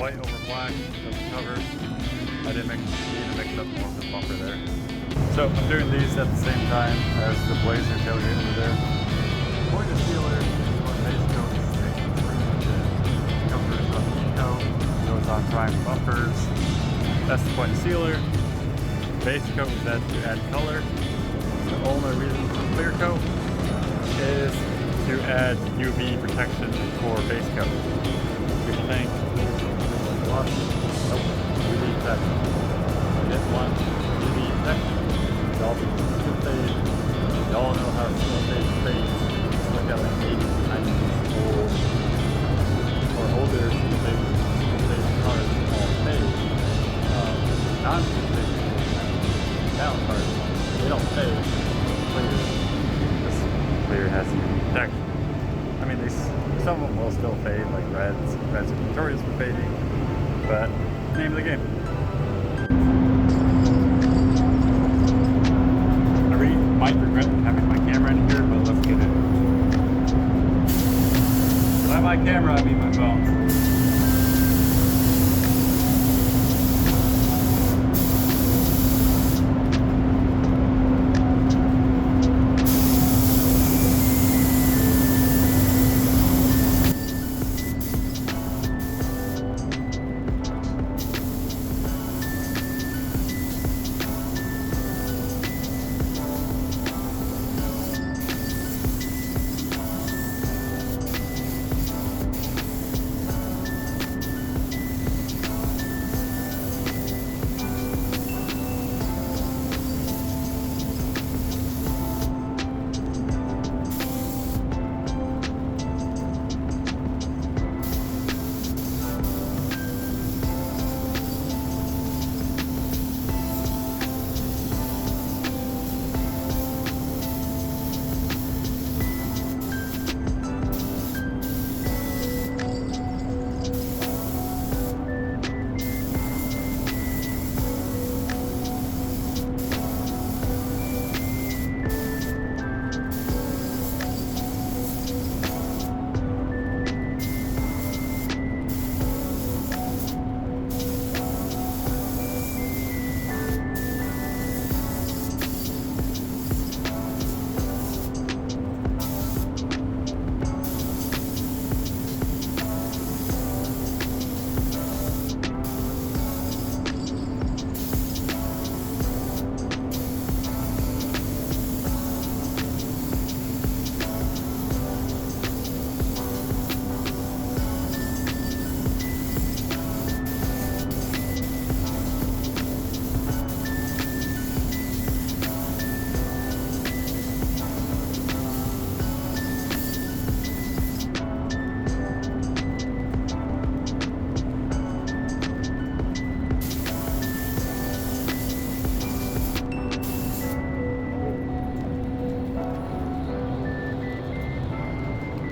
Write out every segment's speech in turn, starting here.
white over black, doesn't cover. I didn't need to mix up more of the bumper there. So I'm doing these at the same time as the Blazer tailgate over there. Point of sealer is what base coat is making pretty much it. Covers up Eco, goes on prime bumpers. That's the point of sealer. Base coat is that to add color. The only reason for clear coat is to add UV protection for base coat. People think, nope, UV protection. I didn't want UV protection. Y'all still fade. Y'all know how still fade fades. Look at like 80s, 90s, old or older still fade cars all fade. Non-still fade now cars, they don't fade. Clear. This clear has UV protection. I mean, some of them will still fade, like reds. Reds are notorious for fading, but name of the game. I might regret having my camera in here, but let's get it. By my camera, I mean my phone.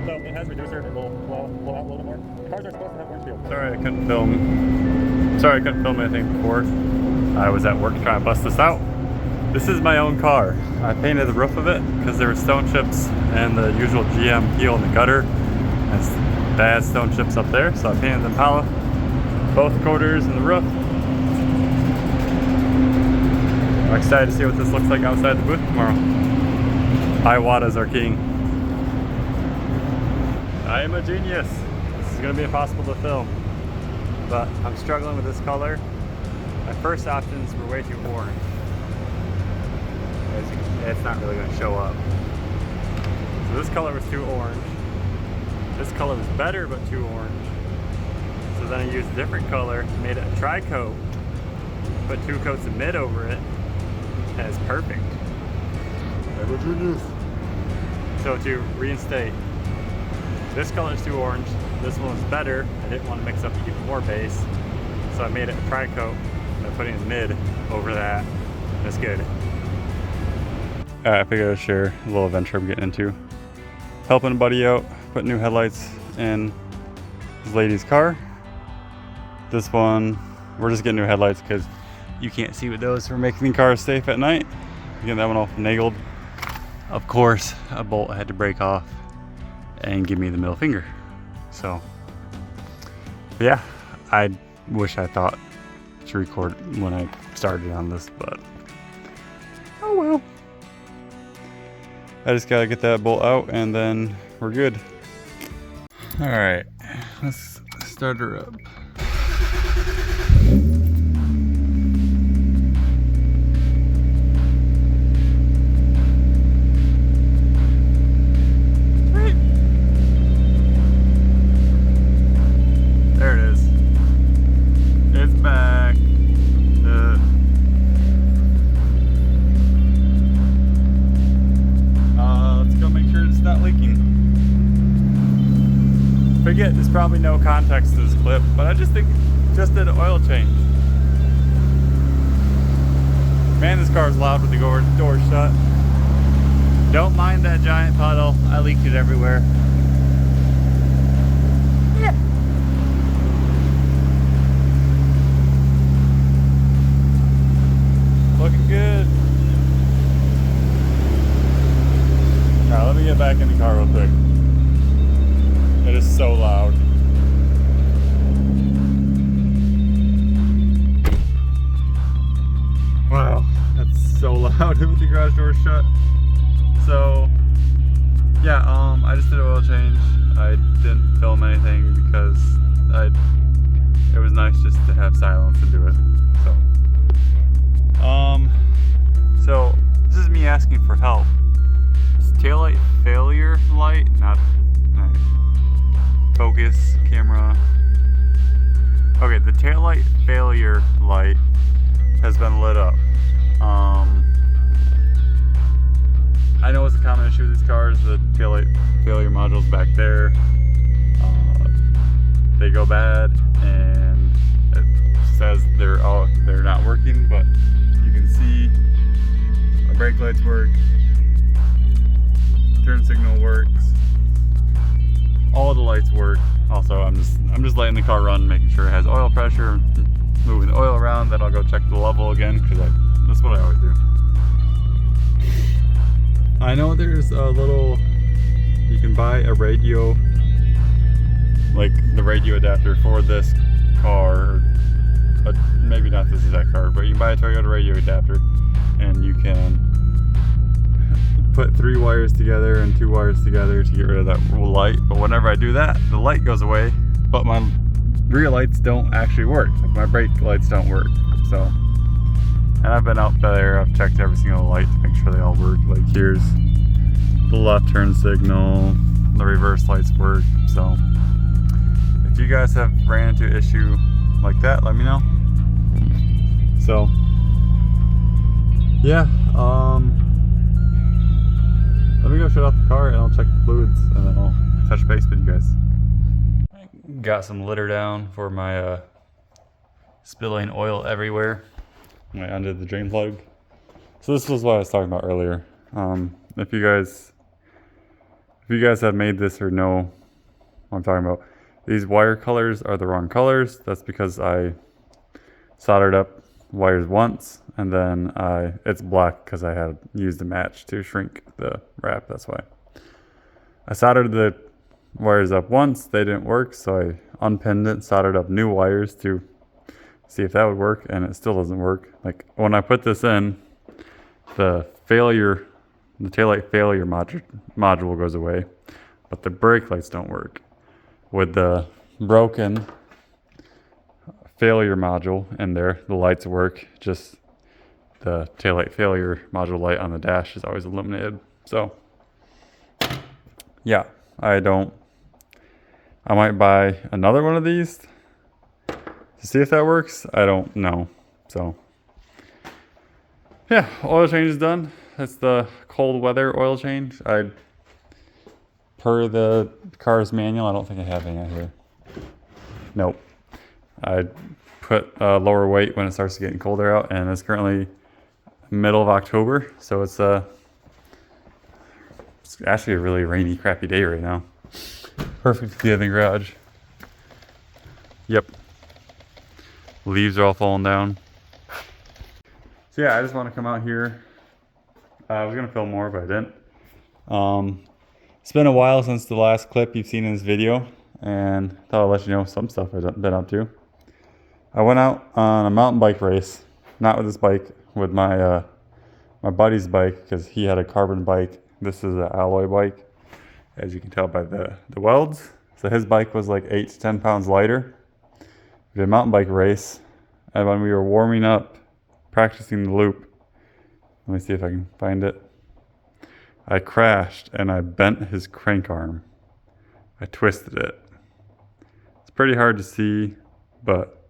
So it has reducer, it will blow out a little more. Cars are supposed to have windshield. Sorry I couldn't film anything before. I was at work trying to bust this out. This is my own car. I painted the roof of it because there were stone chips and the usual GM peel in the gutter. There's bad stone chips up there, so I painted the Impala, both quarters and the roof. I'm excited to see what this looks like outside the booth tomorrow. Iwata's our king. I am a genius. This is going to be impossible to film, but I'm struggling with this color. My first options were way too orange. It's not really going to show up. So this color was too orange. This color was better, but too orange. So then I used a different color, made it a tri-coat, put 2 coats of mid over it, and it's perfect. I'm a genius. So to reinstate, this color is too orange, this one was better. I didn't want to mix up even more base, so I made it a tri-coat by putting the mid over that. That's good. I figured I'd share a little adventure I'm getting into. Helping a buddy out, put new headlights in his lady's car. This one, we're just getting new headlights because you can't see with those for making the car safe at night. Getting that one all finagled. Of course, a bolt had to break off and give me the middle finger. So, yeah, I wish I thought to record when I started on this, but oh well. I just gotta get that bolt out and then we're good. All right, let's start her up. There it is. It's back. Let's go make sure it's not leaking. Forget, there's probably no context to this clip, but I just did an oil change. Man, this car is loud with the door shut. Don't mind that giant puddle. I leaked it everywhere. Yeah. Looking good. Alright, let me get back in the car real quick. It is so loud. Wow, that's so loud with the garage door shut. So, yeah, I just did an oil change. I didn't film anything because it was nice just to have silence and do it. So this is me asking for help. It's taillight failure light, not focus camera. Okay, the taillight failure light has been lit up. I know it's a common issue with these cars. The taillight failure modules back there, they go bad, and it says they're not working. But you can see our brake lights work, turn signal works. All the lights work. Also, I'm just letting the car run, making sure it has oil pressure, moving the oil around. Then I'll go check the level again because that's what I always do. I know there's a little. You can buy a radio, like the radio adapter for this car. Maybe not this exact car, but you can buy a Toyota radio adapter, and you can put 3 wires together and 2 wires together to get rid of that light. But whenever I do that, the light goes away, but my rear lights don't actually work. Like my brake lights don't work. So, and I've been out there, I've checked every single light to make sure they all work. Like here's the left turn signal, the reverse lights work. So if you guys have ran into an issue like that, let me know. So yeah, let me go shut off the car and I'll check the fluids and then I'll touch base with you guys. Got some litter down for my spilling oil everywhere. I undid the drain plug. So this was what I was talking about earlier. If you guys have made this or know what I'm talking about, these wire colors are the wrong colors. That's because I soldered up wires once and then it's black because I had used a match to shrink the wrap. That's why I soldered the wires up once. They didn't work, so I unpinned it, soldered up new wires to see if that would work, and it still doesn't work. Like when I put this in, the taillight failure module goes away, but the brake lights don't work. With the broken failure module in there, the lights work, just the taillight failure module light on the dash is always illuminated. So yeah, I might buy another one of these to see if that works. I don't know. So yeah, oil change is done. That's the cold weather oil change. Per the car's manual, I don't think I have any out here. Nope. I put lower weight when it starts getting colder out, and it's currently middle of October, so it's actually a really rainy, crappy day right now. Perfect to be in the garage. Yep. Leaves are all falling down. So yeah, I just want to come out here. I was gonna film more, but I didn't. It's been a while since the last clip you've seen in this video, and thought I'd let you know some stuff I've been up to. I went out on a mountain bike race, not with this bike, with my my buddy's bike, because he had a carbon bike. This is an alloy bike, as you can tell by the welds. So his bike was like 8 to 10 pounds lighter. We did a mountain bike race, and when we were warming up, practicing the loop, let me see if I can find it. I crashed and I bent his crank arm. I twisted it. It's pretty hard to see, but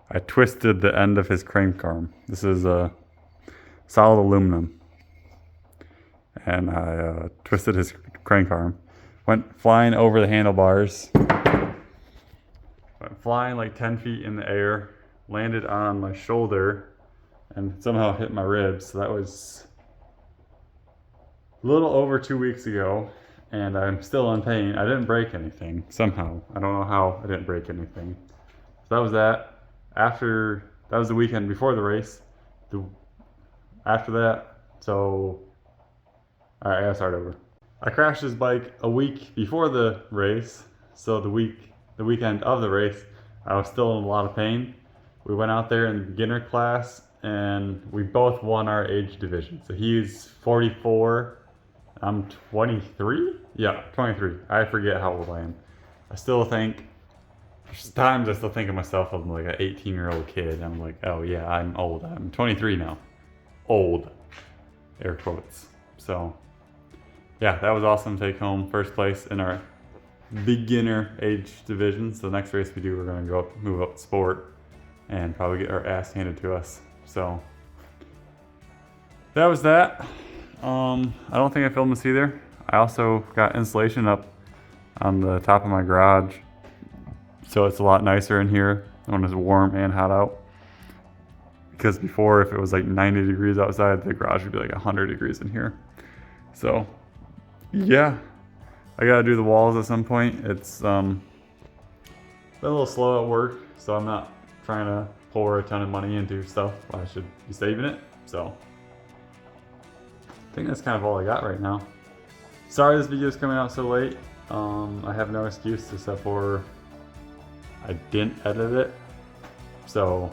I twisted the end of his crank arm. This is a solid aluminum. And I twisted his crank arm. Went flying over the handlebars. Went flying like 10 feet in the air. Landed on my shoulder and somehow hit my ribs. So that was a little over 2 weeks ago. And I'm still in pain. I didn't break anything somehow. I don't know how I didn't break anything. So that was that. That was the weekend before the race. After that, so alright, I gotta start over. I crashed his bike a week before the race. So the weekend of the race, I was still in a lot of pain. We went out there in the beginner class and we both won our age division. So he's 44. I'm 23? Yeah, 23. I forget how old I am. I still think, sometimes I still think of myself as like an 18-year-old kid. I'm like, oh yeah, I'm old. I'm 23 now. Old. Air quotes. So, yeah, that was awesome. Take home first place in our beginner age division. So the next race we do, we're going to move up sport and probably get our ass handed to us. So, that was that. I don't think I filmed this either. I also got insulation up on the top of my garage, so it's a lot nicer in here when it's warm and hot out. Because before, if it was like 90 degrees outside, the garage would be like 100 degrees in here. So, yeah, I gotta do the walls at some point. It's been a little slow at work, so I'm not trying to pour a ton of money into stuff. I should be saving it. So, I think that's kind of all I got right now. Sorry this video is coming out so late. I have no excuse except for I didn't edit it. So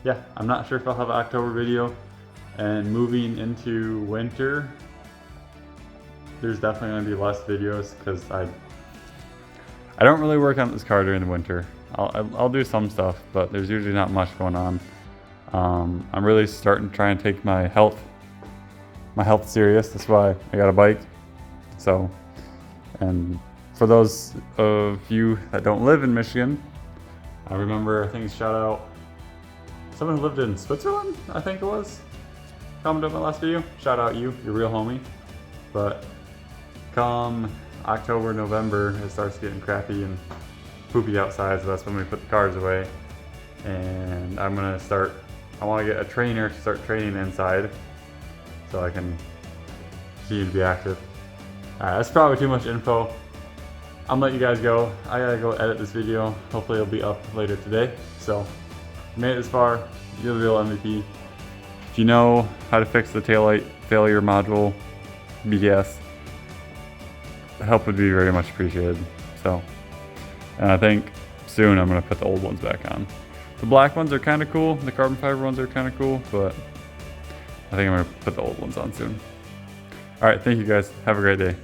yeah, I'm not sure if I'll have an October video. And moving into winter, there's definitely going to be less videos because I don't really work on this car during the winter. I'll do some stuff, but there's usually not much going on. I'm really starting to try and take my health serious. That's why I got a bike. So, and for those of you that don't live in Michigan, I remember, I think shout out someone who lived in Switzerland, I think it was, commented on my last video. Shout out you, you're a real homie. But come October, November, it starts getting crappy and poopy outside, so that's when we put the cars away. And I want to get a trainer to start training inside so I can continue to be active. That's probably too much info. I'm gonna let you guys go. I gotta go edit this video. Hopefully it'll be up later today. So, if you made it this far, you're the real MVP. If you know how to fix the taillight failure module, BTS, help would be very much appreciated. So, and I think soon I'm gonna put the old ones back on. The black ones are kind of cool. The carbon fiber ones are kind of cool, but I think I'm gonna put the old ones on soon. All right, thank you guys. Have a great day.